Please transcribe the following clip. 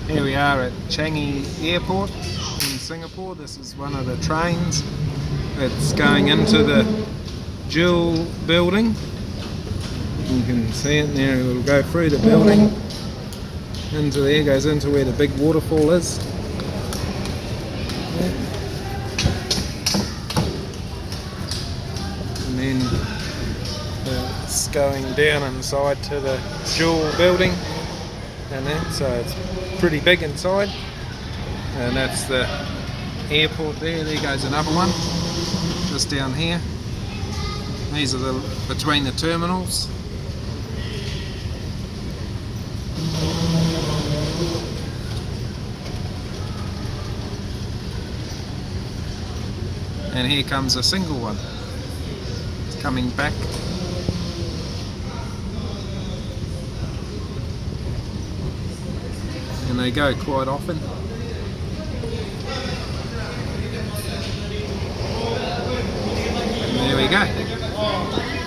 Here we are at Changi Airport in Singapore. This is one of the trains. It's going into the Jewel building. You can see it there, it'll go through the building into there, goes into where the big waterfall is. And then it's going down inside to the Jewel building, and that, so it's pretty big inside. And that's the airport there. There goes another one just down here. These are the between the terminals. And here comes a single one. It's coming back. And they go quite often. And there we go.